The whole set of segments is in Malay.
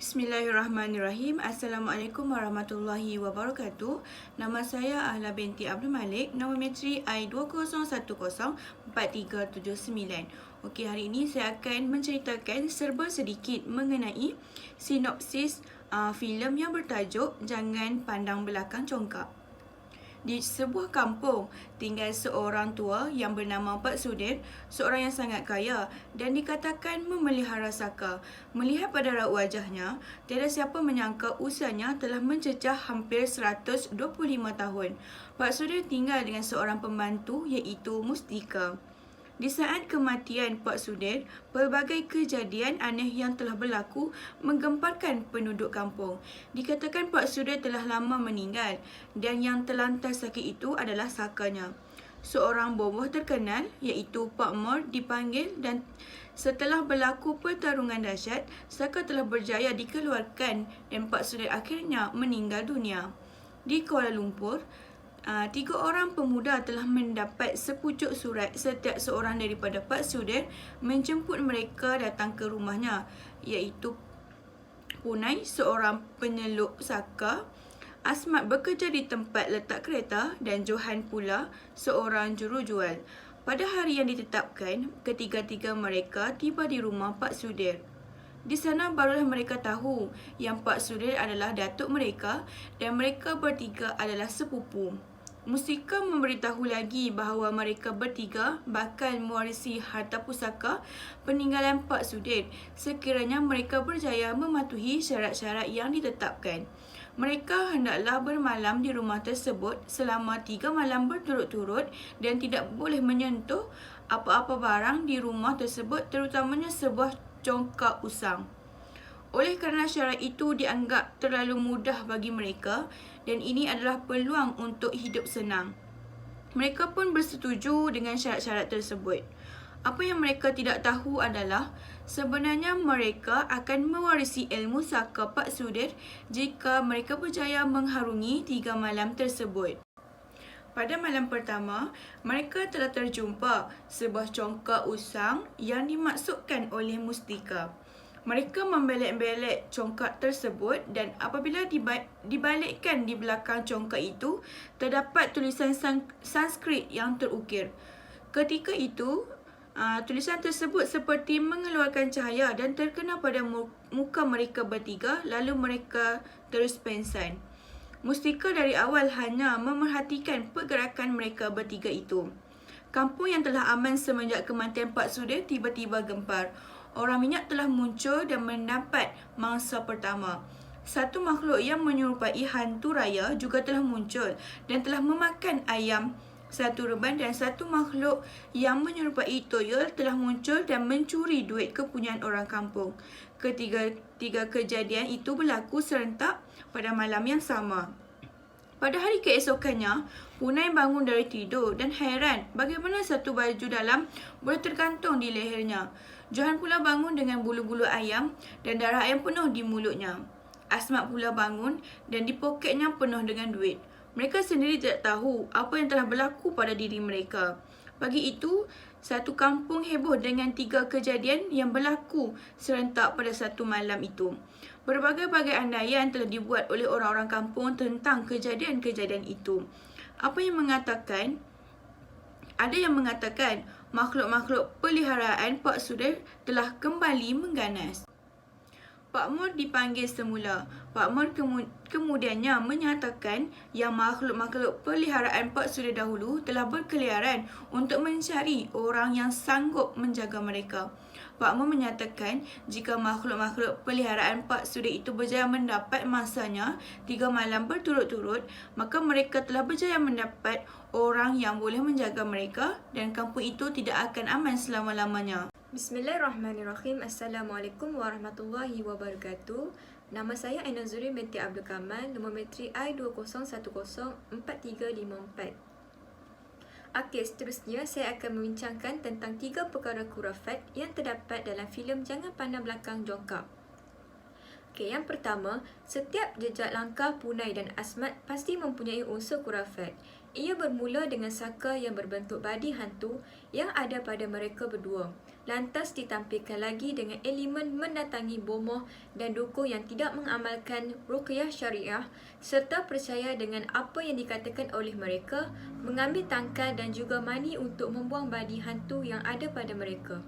Bismillahirrahmanirrahim. Assalamualaikum warahmatullahi wabarakatuh. Nama saya Ahla binti Abdul Malik. Nomometri I20104379. Okey, hari ini saya akan menceritakan serba sedikit mengenai sinopsis filem yang bertajuk Jangan Pandang Belakang Congkak. Di sebuah kampung, tinggal seorang tua yang bernama Pak Sudir, seorang yang sangat kaya dan dikatakan memelihara saka. Melihat pada raut wajahnya, tiada siapa menyangka usianya telah mencecah hampir 125 tahun. Pak Sudir tinggal dengan seorang pembantu iaitu Mustika. Di saat kematian Pak Sudir, pelbagai kejadian aneh yang telah berlaku menggemparkan penduduk kampung. Dikatakan Pak Sudir telah lama meninggal dan yang terlantar sakit itu adalah sakanya. Seorang boboh terkenal iaitu Pak Mor dipanggil dan setelah berlaku pertarungan dahsyat, saka telah berjaya dikeluarkan dan Pak Sudir akhirnya meninggal dunia. Di Kuala Lumpur, 3 orang pemuda telah mendapat sepucuk surat setiap seorang daripada Pak Sudir menjemput mereka datang ke rumahnya, iaitu Punai, seorang penyeluk saka, Asmat bekerja di tempat letak kereta dan Johan pula seorang jurujual. Pada hari yang ditetapkan, ketiga-tiga mereka tiba di rumah Pak Sudir. Di sana barulah mereka tahu yang Pak Sudir adalah datuk mereka dan mereka bertiga adalah sepupu. Mustika memberitahu lagi bahawa mereka bertiga bakal mewarisi harta pusaka peninggalan Pak Sudir sekiranya mereka berjaya mematuhi syarat-syarat yang ditetapkan. Mereka hendaklah bermalam di rumah tersebut selama 3 malam berturut-turut dan tidak boleh menyentuh apa-apa barang di rumah tersebut, terutamanya sebuah congkak usang. Oleh kerana syarat itu dianggap terlalu mudah bagi mereka dan ini adalah peluang untuk hidup senang. Mereka pun bersetuju dengan syarat-syarat tersebut. Apa yang mereka tidak tahu adalah sebenarnya mereka akan mewarisi ilmu saka Pak Sudir jika mereka berjaya mengharungi 3 malam tersebut. Pada malam pertama, mereka telah terjumpa sebuah congkak usang yang dimaksudkan oleh Mustika. Mereka membelek-belek congkak tersebut dan apabila dibalikkan di belakang congkak itu, terdapat tulisan Sanskrit yang terukir. Ketika itu, tulisan tersebut seperti mengeluarkan cahaya dan terkena pada muka mereka bertiga, lalu mereka terus pengsan. Mustika dari awal hanya memerhatikan pergerakan mereka bertiga itu. Kampung yang telah aman semenjak kematian Pak Sudir tiba-tiba gempar. Orang minyak telah muncul dan mendapat mangsa pertama. Satu makhluk yang menyerupai hantu raya juga telah muncul dan telah memakan ayam satu reban, dan satu makhluk yang menyerupai toyol telah muncul dan mencuri duit kepunyaan orang kampung. Ketiga kejadian itu berlaku serentak pada malam yang sama. Pada hari keesokannya, Punai bangun dari tidur dan heran bagaimana satu baju dalam boleh tergantung di lehernya. Johan pula bangun dengan bulu-bulu ayam dan darah ayam penuh di mulutnya. Asmat pula bangun dan di poketnya penuh dengan duit. Mereka sendiri tidak tahu apa yang telah berlaku pada diri mereka. Pagi itu, satu kampung heboh dengan 3 kejadian yang berlaku serentak pada satu malam itu. Berbagai-bagai andaian telah dibuat oleh orang-orang kampung tentang kejadian-kejadian itu. Ada yang mengatakan makhluk-makhluk peliharaan Pak Sudir telah kembali mengganas. Pak Mor dipanggil semula. Pak Mor kemudiannya menyatakan yang makhluk-makhluk peliharaan Pak Sudir dahulu telah berkeliaran untuk mencari orang yang sanggup menjaga mereka. Pak Mor menyatakan jika makhluk-makhluk peliharaan Pak Sudir itu berjaya mendapat mangsanya 3 malam berturut-turut, maka mereka telah berjaya mendapat orang yang boleh menjaga mereka dan kampung itu tidak akan aman selama-lamanya. Bismillahirrahmanirrahim. Assalamualaikum warahmatullahi wabarakatuh. Nama saya Aina Zuri binti Abdul Kamal, nomometri I20104354. Okey, seterusnya saya akan membincangkan tentang 3 perkara khurafat yang terdapat dalam filem Jangan Pandang Belakang Congkak. Okey, yang pertama, setiap jejak langkah Punai dan Asmat pasti mempunyai unsur khurafat. Ia bermula dengan saka yang berbentuk badi hantu yang ada pada mereka berdua. Lantas ditampilkan lagi dengan elemen mendatangi bomoh dan dukun yang tidak mengamalkan ruqyah syariah serta percaya dengan apa yang dikatakan oleh mereka, mengambil tangkal dan juga mani untuk membuang badi hantu yang ada pada mereka.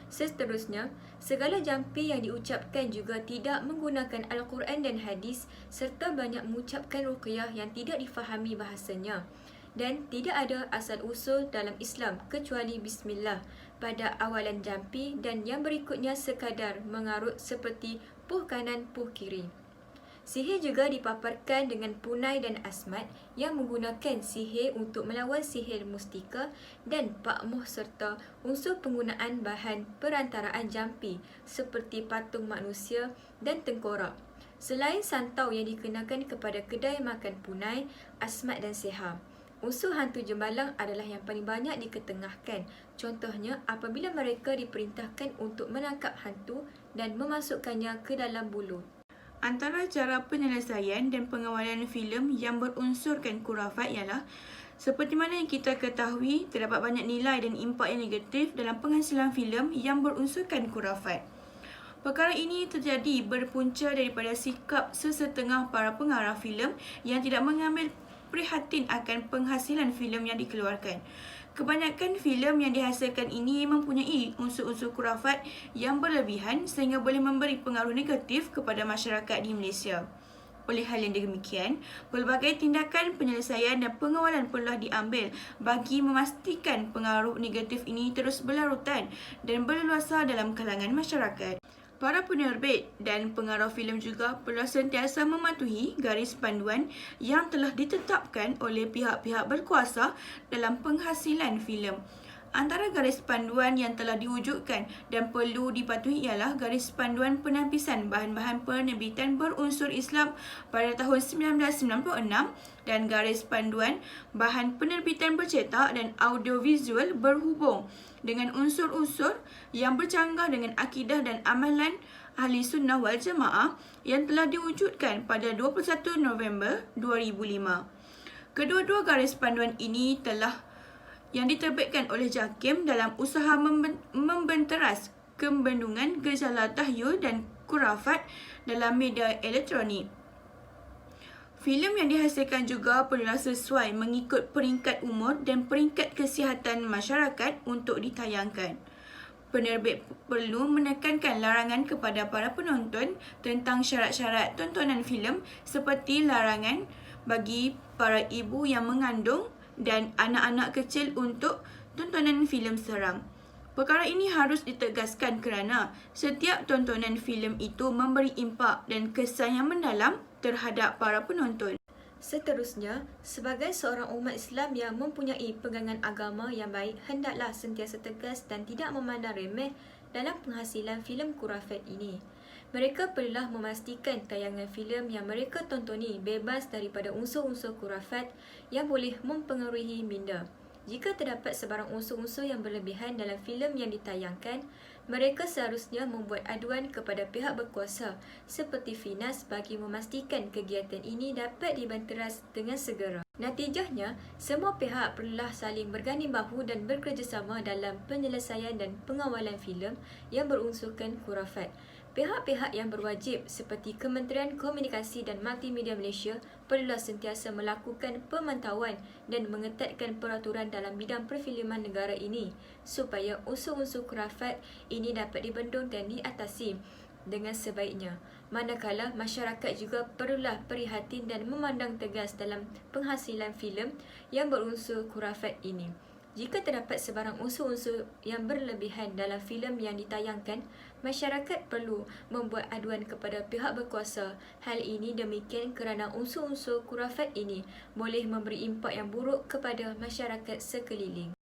Seterusnya, segala jampi yang diucapkan juga tidak menggunakan Al-Quran dan hadis serta banyak mengucapkan ruqyah yang tidak difahami bahasanya. Dan tidak ada asal-usul dalam Islam kecuali Bismillah pada awalan jampi dan yang berikutnya sekadar mengarut seperti puh kanan puh kiri. Sihir juga dipaparkan dengan punai dan asmat yang menggunakan sihir untuk melawan sihir mustika dan pakmuh serta unsur penggunaan bahan perantaraan jampi seperti patung manusia dan tengkorak. Selain santau yang dikenakan kepada kedai makan punai, asmat dan sihar. Unsur hantu jembalang adalah yang paling banyak diketengahkan. Contohnya, apabila mereka diperintahkan untuk menangkap hantu dan memasukkannya ke dalam bulu. Antara cara penyelesaian dan pengawalan filem yang berunsurkan khurafat ialah seperti mana yang kita ketahui, terdapat banyak nilai dan impak yang negatif dalam penghasilan filem yang berunsurkan khurafat. Perkara ini terjadi berpunca daripada sikap sesetengah para pengarah filem yang tidak mengambil prihatin akan penghasilan filem yang dikeluarkan. Kebanyakan filem yang dihasilkan ini mempunyai unsur-unsur khurafat yang berlebihan sehingga boleh memberi pengaruh negatif kepada masyarakat di Malaysia. Oleh hal yang demikian, pelbagai tindakan penyelesaian dan pengawalan perlulah diambil bagi memastikan pengaruh negatif ini terus berlarutan dan berleluasa dalam kalangan masyarakat. Para penerbit dan pengarah filem juga perlu sentiasa mematuhi garis panduan yang telah ditetapkan oleh pihak-pihak berkuasa dalam penghasilan filem. Antara garis panduan yang telah diwujudkan dan perlu dipatuhi ialah garis panduan penapisan bahan-bahan penerbitan berunsur Islam pada tahun 1996 dan garis panduan bahan penerbitan bercetak dan audiovisual berhubung dengan unsur-unsur yang bercanggah dengan akidah dan amalan Ahli Sunnah wal Jamaah yang telah diwujudkan pada 21 November 2005. Kedua-dua garis panduan ini telah yang diterbitkan oleh JAKIM dalam usaha membenteras kembendungan gejala tahyul dan khurafat dalam media elektronik. Filem yang dihasilkan juga perlulah sesuai mengikut peringkat umur dan peringkat kesihatan masyarakat untuk ditayangkan. Penerbit perlu menekankan larangan kepada para penonton tentang syarat-syarat tontonan filem seperti larangan bagi para ibu yang mengandung dan anak-anak kecil untuk tontonan filem seram. Perkara ini harus ditegaskan kerana setiap tontonan filem itu memberi impak dan kesan yang mendalam terhadap para penonton. Seterusnya, sebagai seorang umat Islam yang mempunyai pegangan agama yang baik, hendaklah sentiasa tegas dan tidak memandang remeh dalam penghasilan filem khurafat ini. Mereka perlulah memastikan tayangan filem yang mereka tontoni bebas daripada unsur-unsur khurafat yang boleh mempengaruhi minda. Jika terdapat sebarang unsur-unsur yang berlebihan dalam filem yang ditayangkan, mereka seharusnya membuat aduan kepada pihak berkuasa seperti FINAS bagi memastikan kegiatan ini dapat dibanteras dengan segera. Natijahnya, semua pihak perlulah saling berganding bahu dan bekerjasama dalam penyelesaian dan pengawalan filem yang berunsurkan khurafat. Pihak-pihak yang berwajib seperti Kementerian Komunikasi dan Multimedia Malaysia perlulah sentiasa melakukan pemantauan dan mengetatkan peraturan dalam bidang perfilman negara ini supaya unsur-unsur khurafat ini dapat dibendung dan diatasi dengan sebaiknya. Manakala masyarakat juga perlulah prihatin dan memandang tegas dalam penghasilan filem yang berunsur khurafat ini. Jika terdapat sebarang unsur-unsur yang berlebihan dalam filem yang ditayangkan, masyarakat perlu membuat aduan kepada pihak berkuasa. Hal ini demikian kerana unsur-unsur khurafat ini boleh memberi impak yang buruk kepada masyarakat sekeliling.